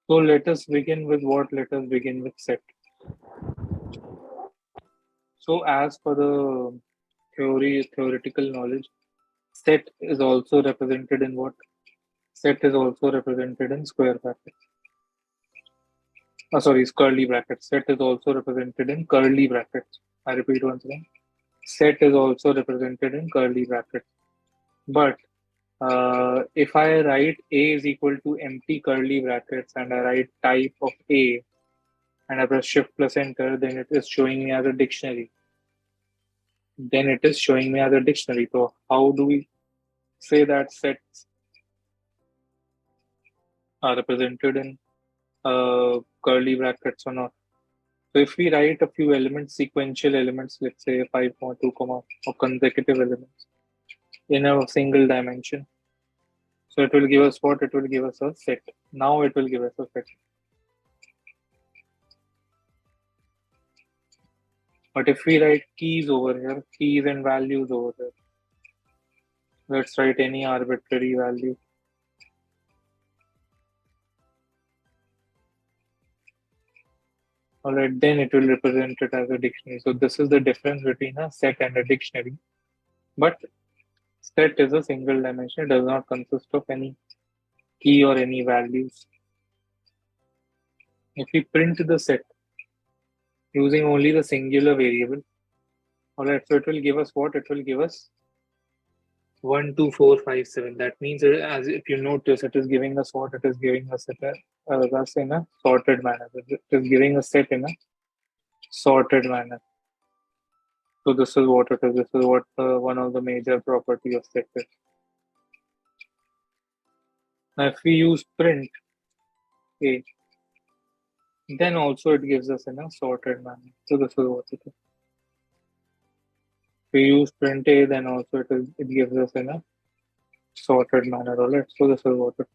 So let us begin with what? Let us begin with set. So as per the theoretical knowledge, set is also represented in what? Set is also represented in square brackets. Sorry, it's curly brackets. Set is also represented in curly brackets. I repeat once again. Set is also represented in curly brackets. But if I write A is equal to empty curly brackets and I write type of A and I press shift plus enter, then it is showing me as a dictionary. Then it is showing me as a dictionary. So how do we say that sets are represented in curly brackets or not? So if we write a few elements, sequential elements, let's say 5, 2, or consecutive elements in a single dimension, so it will give us what? It will give us a set. Now it will give us a set. But if we write keys over here, keys and values over there, let's write any arbitrary value. Alright, then it will represent it as a dictionary. So this is the difference between a set and a dictionary. But set is a single dimension. It does not consist of any key or any values. If we print the set using only the singular variable, alright, so it will give us what? It will give us 1, 2, 4, 5, 7. That means, as if you notice, it is giving us what? It is giving us us in a sorted manner. It is giving a set in a sorted manner. So this is what it is. This is what one of the major property of set is. Now, if we use print A, then also it gives us in a sorted manner. So this is what it is. If we use print A, then also it gives us in a sorted manner. Alright. So this is what it is.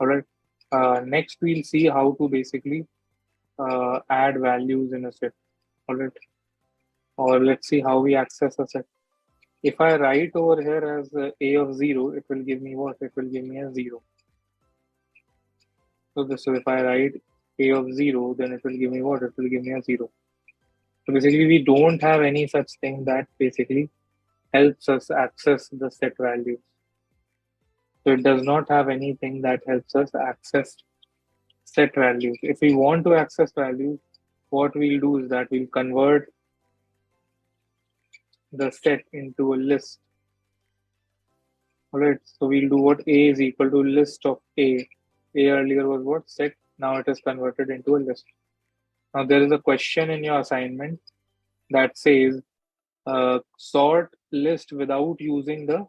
Alright. Next, we'll see how to basically add values in a set. Alright. Or let's see how we access a set. If I write over here as A of 0, it will give me what? It will give me a 0. So this, so if I write A of 0, then it will give me what? It will give me a 0. So basically, we don't have any such thing that basically helps us access the set values. So it does not have anything that helps us access set values. If we want to access values, what we'll do is that we'll convert the set into a list. Alright, so we'll do what? A is equal to list of A. A earlier was what? Set. Now it is converted into a list. Now there is a question in your assignment that says sort list without using what?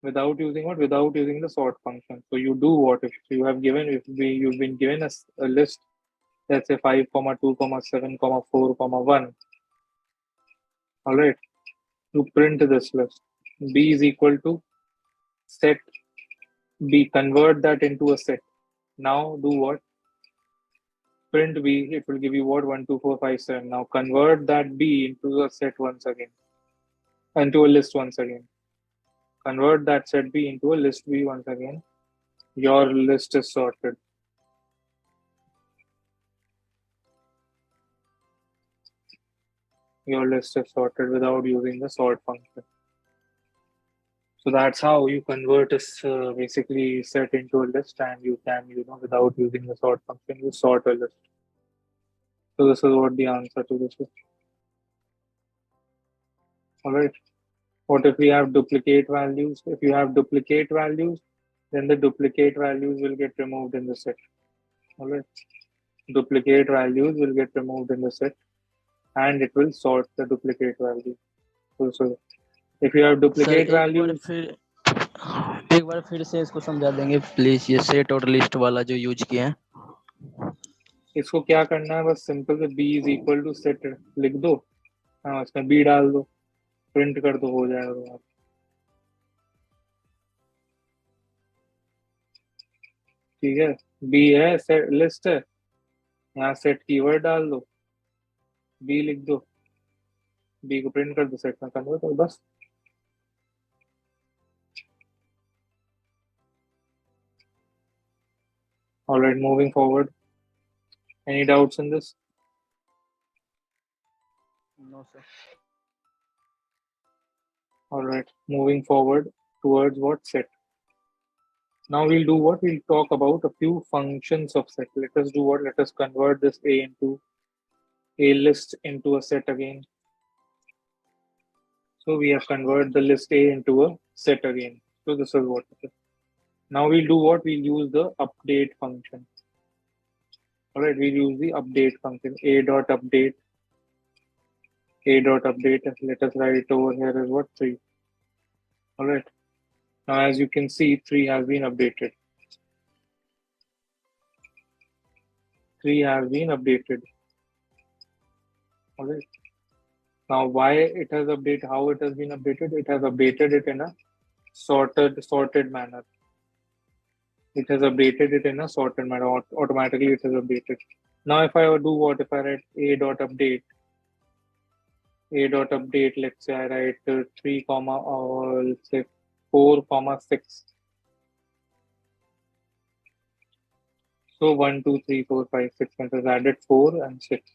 Without using the sort function. So you do what? If you have given, you've been given a list, let's say 5, 2, 7, 4, 1. All right. To print this list, b is equal to set b. Convert that into a set. Now do what? Print b. It will give you what? 1, 2, 4, 5, 7. Now convert that b into a set once again, into a list once again. Convert that set b into a list b once again. Your list is sorted. Your list is sorted without using the sort function. So that's how you convert a basically set into a list, and you can, without using the sort function, you sort a list. So this is what the answer to this is. All right. What if we have duplicate values? If you have duplicate values, then the duplicate values will get removed in the set. All right. Duplicate values will get removed in the set, and it will sort the duplicate value. So if you have sir duplicate values, एक बार फिर से इसको समझा देंगे please, ये set और list वाला जो यूज किए हैं. इसको क्या करना है? बस सिंपल से b is equal to set लिख दो, हाँ इसमें b डाल दो, प्रिंट कर दो, हो जाएगा तुम्हारा. ठीक है, b है, सेट लिस्ट है, यहाँ सेट कीवर्ड डाल दो, b लिख दो, b को प्रिंट कर दो, सेट में कन्वर्ट हो, बस. All right, moving forward. Any doubts in this? No, sir. All right, moving forward towards what set. Now we'll do what? We'll talk about a few functions of set. Let us do what? Let us convert this A into a list into a set again. So we have converted the list A into a set again. So this is what it is. Now we'll do what? We'll use the update function. All right, we'll use the update function. A dot update. A dot update. Let us write over here as what? 3. All right. Now as you can see, 3 has been updated. 3 has been updated. All right. Now why it has updated? How it has been updated? It has updated it in a sorted manner. It has updated it in a sorted manner. Automatically it has updated. Now if I do what? If I write a dot update, let's say I write 3 comma or let's say 4 comma 6. So 1 2 3 4 5 6 and has added 4 and 6.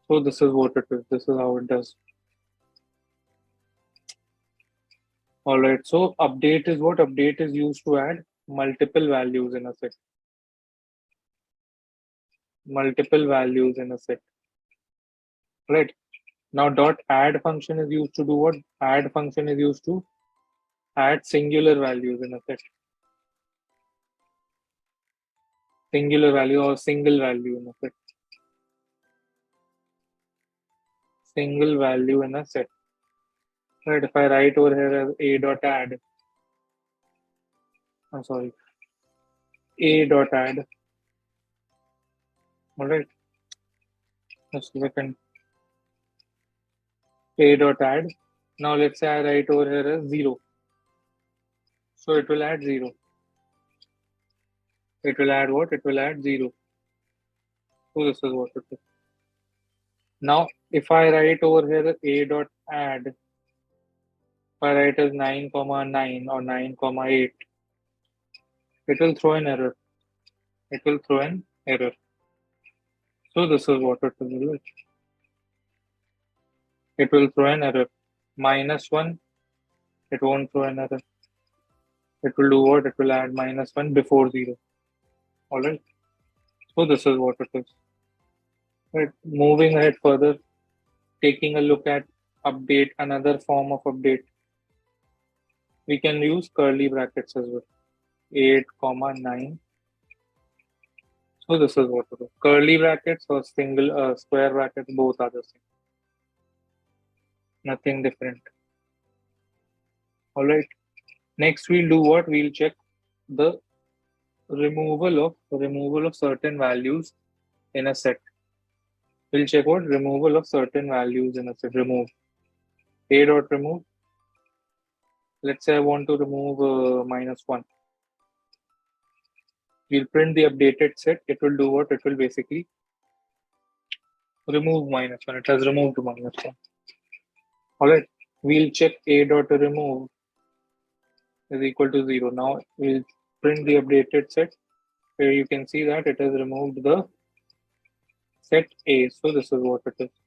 So this is what it is. This is how it does. All right. So update is what? Update is used to add multiple values in a set. Multiple values in a set. Right. Now dot add function is used to do what? Add function is used to add singular values in a set. Singular value or single value in a set. Single value in a set. Right. If I write over here as a dot add, I'm sorry, a dot add. All right. Just a second. A dot add. Now let's say I write over here as 0. So it will add 0. It will add what? It will add 0. So this is what it is. Now if I write over here a dot add, if I write as 9 comma 9 or 9 comma 8, it will throw an error. It will throw an error. So this is what it will do. It will throw an error. -1, it won't throw an error. It will do what? It will add -1 before 0. Alright. So this is what it is. Right. Moving ahead further, taking a look at update, another form of update. We can use curly brackets as well. 8 comma 9. So this is what it is. Curly brackets or single square brackets, both are the same. Nothing different. Alright. Next we'll do what? We'll check the removal of certain values in a set. We'll check what? Removal of certain values in a set. Remove. A dot remove. Let's say I want to remove -1. We'll print the updated set. It will do what? It will basically remove -1. It has removed -1. Alright. We'll check a dot remove is equal to 0. Now we'll print the updated set. Here you can see that it has removed the set A. So this is what it is.